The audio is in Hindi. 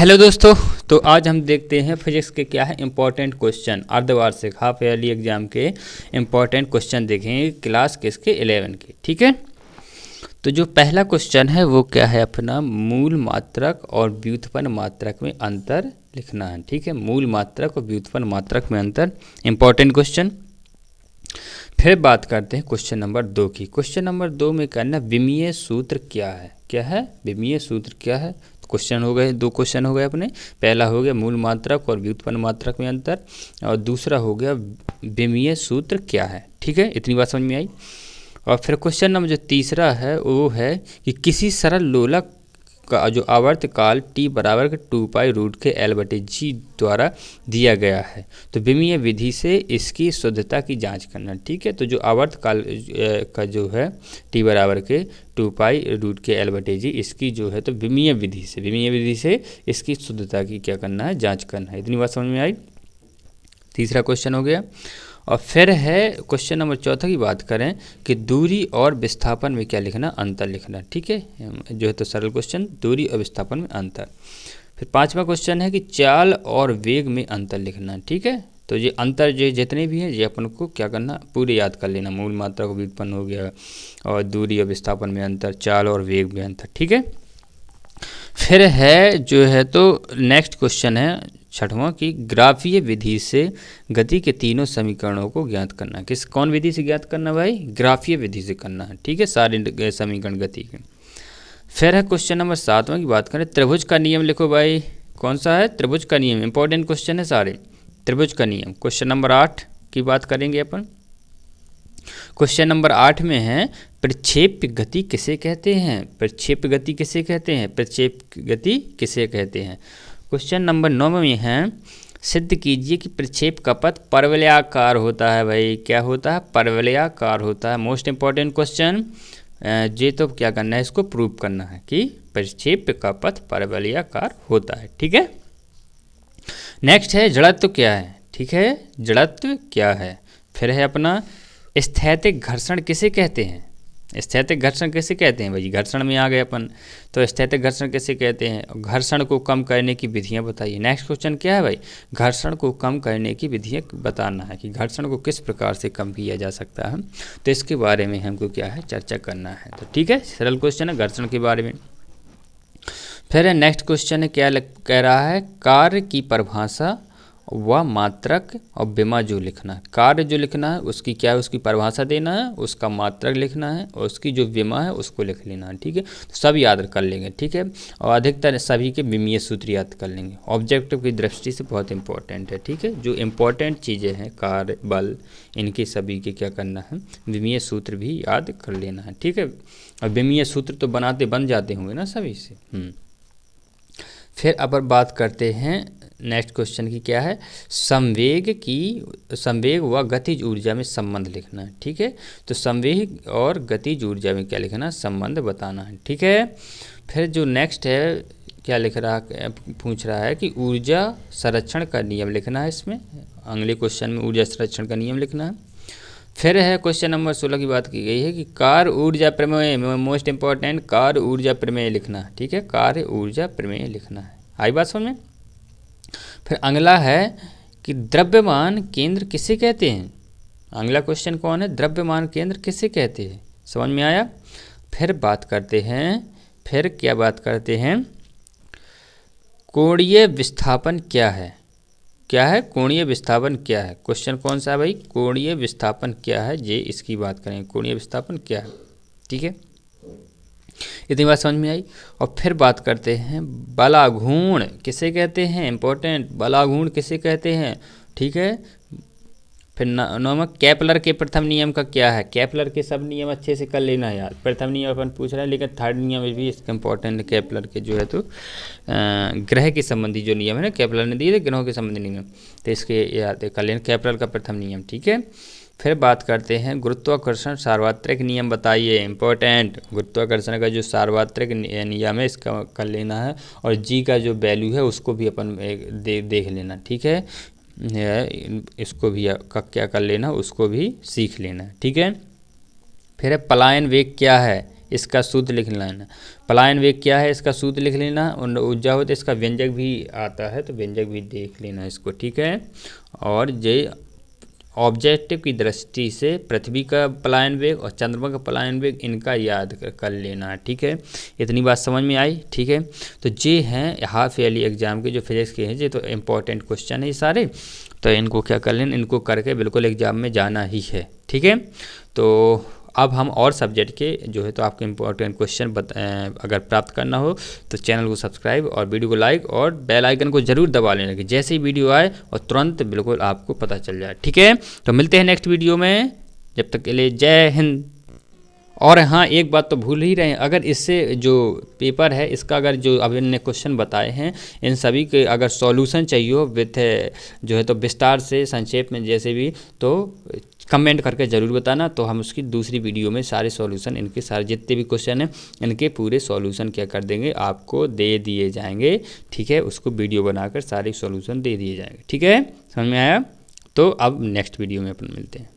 हेलो दोस्तों, तो आज हम देखते हैं फिजिक्स के क्या है इम्पोर्टेंट क्वेश्चन। अर्धवार्षिक हाफ ईयरली एग्जाम के इम्पोर्टेंट क्वेश्चन देखेंगे क्लास किसके 11 के। ठीक है, तो जो पहला क्वेश्चन है वो क्या है अपना, मूल मात्रक और व्युत्पन्न मात्रक में अंतर लिखना है। ठीक है, मूल मात्रक और व्युत्पन्न मात्रक में अंतर, इम्पोर्टेंट क्वेश्चन। फिर बात करते हैं क्वेश्चन नंबर 2 की। क्वेश्चन नंबर 2 में कहना विमीय सूत्र क्या है। क्या है विमीय सूत्र क्या है। क्वेश्चन हो गए, 2 क्वेश्चन हो गए अपने। पहला हो गया मूल मात्रक और व्युत्पन्न मात्रक में अंतर, और दूसरा हो गया विमीय सूत्र क्या है। ठीक है, इतनी बात समझ में आई। और फिर क्वेश्चन नंबर जो तीसरा है वो है कि किसी सरल लोलक का जो आवर्तकाल t बराबर के 2π√L/g द्वारा दिया गया है, तो विमीय विधि से इसकी शुद्धता की जांच करना। ठीक है, तो जो आवर्तकाल का जो है t बराबर के 2π√L/g, इसकी जो है तो विमीय विधि से इसकी शुद्धता की क्या करना है, जांच करना है। इतनी बात समझ में आई। तीसरा क्वेश्चन हो गया। और फिर है क्वेश्चन नंबर 4 की बात करें कि दूरी और विस्थापन में क्या लिखना, अंतर लिखना। ठीक है, जो है तो सरल क्वेश्चन, दूरी और विस्थापन में अंतर। फिर 5वां क्वेश्चन है कि चाल और वेग में अंतर लिखना। ठीक है, तो ये अंतर जो जितने भी हैं ये अपन को क्या करना, पूरे याद कर लेना। मूल मात्रा को व्युत्पन्न हो गया, और दूरी और विस्थापन में अंतर, चाल और वेग में अंतर। ठीक है, फिर है जो है तो नेक्स्ट क्वेश्चन है 6वां की ग्राफीय विधि से गति के तीनों समीकरणों को ज्ञात करना। कौन विधि से ज्ञात करना भाई, ग्राफीय विधि से करना है। ठीक है, सारे समीकरण गति के। फिर है क्वेश्चन नंबर 7वां की बात करें, त्रिभुज का नियम लिखो भाई। कौन सा है, त्रिभुज का नियम। इंपॉर्टेंट क्वेश्चन है सारे, त्रिभुज का नियम। क्वेश्चन नंबर 8 की बात करेंगे अपन। क्वेश्चन नंबर 8 में है प्रक्षेप्य गति किसे कहते हैं। प्रक्षेप्य गति किसे कहते हैं, प्रक्षेप्य गति किसे कहते हैं। क्वेश्चन नंबर 9 में है सिद्ध कीजिए कि प्रक्षेप का पथ परवलयाकार होता है। भाई क्या होता है, परवलयाकार होता है। मोस्ट इंपॉर्टेंट क्वेश्चन, ये तो क्या करना है, इसको प्रूव करना है कि प्रक्षेप का पथ परवलयाकार होता है। ठीक है, नेक्स्ट है जड़त्व क्या है। ठीक है, जड़त्व क्या है। फिर है अपना स्थैतिक घर्षण किसे कहते हैं। स्थैतिक घर्षण किसे कहते हैं भाई, घर्षण में आ गए अपन, तो स्थैतिक घर्षण किसे कहते हैं। घर्षण को कम करने की विधियां बताइए। नेक्स्ट क्वेश्चन क्या है भाई, घर्षण को कम करने की विधियां बताना है कि घर्षण को किस प्रकार से कम किया जा सकता है, तो इसके बारे में हमको क्या है, चर्चा करना है। तो ठीक है, सरल क्वेश्चन है घर्षण के बारे में। फिर है नेक्स्ट क्वेश्चन है क्या कह रहा है, कार्य की परिभाषा व मात्रक और विमा जो लिखना है। कार्य जो लिखना है उसकी क्या है, उसकी परिभाषा देना है, उसका मात्रक लिखना है, और उसकी जो विमा है उसको लिख लेना है। ठीक है, तो सब याद कर लेंगे। ठीक है, और अधिकतर सभी के विमीय सूत्र याद कर लेंगे। ऑब्जेक्टिव की दृष्टि से बहुत इंपॉर्टेंट है। ठीक है, जो इंपॉर्टेंट चीज़ें हैं, कार्य, बल, इनके सभी के क्या करना है, विमीय सूत्र भी याद कर लेना है। ठीक है, और विमीय सूत्र तो बन जाते होंगे ना सभी से। फिर अब बात करते हैं नेक्स्ट क्वेश्चन की, क्या है, संवेग व गतिज ऊर्जा में संबंध लिखना है। ठीक है, तो संवेग और गतिज ऊर्जा में क्या लिखना है, संबंध बताना है। ठीक है, फिर जो नेक्स्ट है क्या लिख रहा है, पूछ रहा है कि ऊर्जा संरक्षण का नियम लिखना है। इसमें अगले क्वेश्चन में ऊर्जा संरक्षण का नियम लिखना है। फिर है क्वेश्चन नंबर 16 की बात की गई है कि कार्य ऊर्जा प्रमेय, मोस्ट इंपॉर्टेंट, कार्य ऊर्जा प्रमेय लिखना है। ठीक है, कार्य ऊर्जा प्रमेय लिखना है। आई बात समझ में। फिर अगला है कि द्रव्यमान केंद्र किसे कहते हैं। अगला क्वेश्चन कौन है, द्रव्यमान केंद्र किसे कहते हैं, समझ में आया। फिर बात करते हैं, कोणीय विस्थापन क्या है। क्या है, कोणीय विस्थापन क्या है। क्वेश्चन कौन सा है भाई, कोणीय विस्थापन क्या है, ये इसकी बात करेंगे, कोणीय विस्थापन क्या है। ठीक है, इतनी बात समझ में आई। और फिर बात करते हैं बलाघूर्ण किसे कहते हैं, इंपॉर्टेंट, बलाघूर्ण किसे कहते हैं। ठीक है, फिर नौवां केपलर के प्रथम नियम का क्या है। केपलर के सब नियम अच्छे से कर लेना है यार। प्रथम नियम अपन पूछ रहे हैं, लेकिन थर्ड नियम भी इसका इंपॉर्टेंट है। केपलर के जो है तो ग्रह के संबंधी जो नियम है ना, केपलर ने दिए थे ग्रहों के संबंधी नियम, तो इसके याद कर लेना, केपलर का प्रथम नियम। ठीक है, फिर बात करते हैं गुरुत्वाकर्षण सार्वत्रिक नियम बताइए। इंपॉर्टेंट, गुरुत्वाकर्षण का जो सार्वत्रिक नियम है इसका कर लेना है, और जी का जो वैल्यू है उसको भी अपन देख लेना। ठीक है, इसको भी क्या कर लेना, उसको भी सीख लेना। ठीक है, फिर पलायन वेग क्या है, इसका सूत्र लिख लेना। पलायन वेग क्या है इसका सूत्र लिख लेना। और ऊर्जा हो तो इसका व्यंजक भी आता है, तो व्यंजक भी देख लेना इसको, ठीक है। और ये ऑब्जेक्टिव की दृष्टि से पृथ्वी का पलायन वेग और चंद्रमा का पलायन वेग इनका याद कर लेना है, ठीक है। इतनी बात समझ में आई, ठीक है। तो ये हैं हाफ ईयरली एग्जाम के जो फिजिक्स के हैं, ये तो इम्पोर्टेंट क्वेश्चन है ये सारे, तो इनको क्या कर लेना, इनको करके बिल्कुल एग्जाम में जाना ही है, ठीक है। तो अब हम और सब्जेक्ट के जो है तो आपके इम्पोर्टेंट क्वेश्चन अगर प्राप्त करना हो तो चैनल को सब्सक्राइब और वीडियो को लाइक और बेल आइकन को जरूर दबा लेना कि जैसे ही वीडियो आए और तुरंत बिल्कुल आपको पता चल जाए, ठीक है। तो मिलते हैं नेक्स्ट वीडियो में, जब तक के लिए जय हिंद। और हाँ, एक बात तो भूल ही रहे हैं, अगर इससे जो पेपर है इसका अगर जो अभी हमने क्वेश्चन बताए हैं इन सभी के अगर सॉल्यूशन चाहिए हो विथ जो है तो विस्तार से संक्षेप में जैसे भी, तो कमेंट करके ज़रूर बताना, तो हम उसकी दूसरी वीडियो में सारे सॉल्यूशन इनके सारे जितने भी क्वेश्चन हैं इनके पूरे सॉल्यूशन क्या कर देंगे, आपको दे दिए जाएंगे, ठीक है। उसको वीडियो बनाकर सारे सॉल्यूशन दे दिए जाएंगे, ठीक है। समझ में आया? तो अब नेक्स्ट वीडियो में अपन मिलते हैं।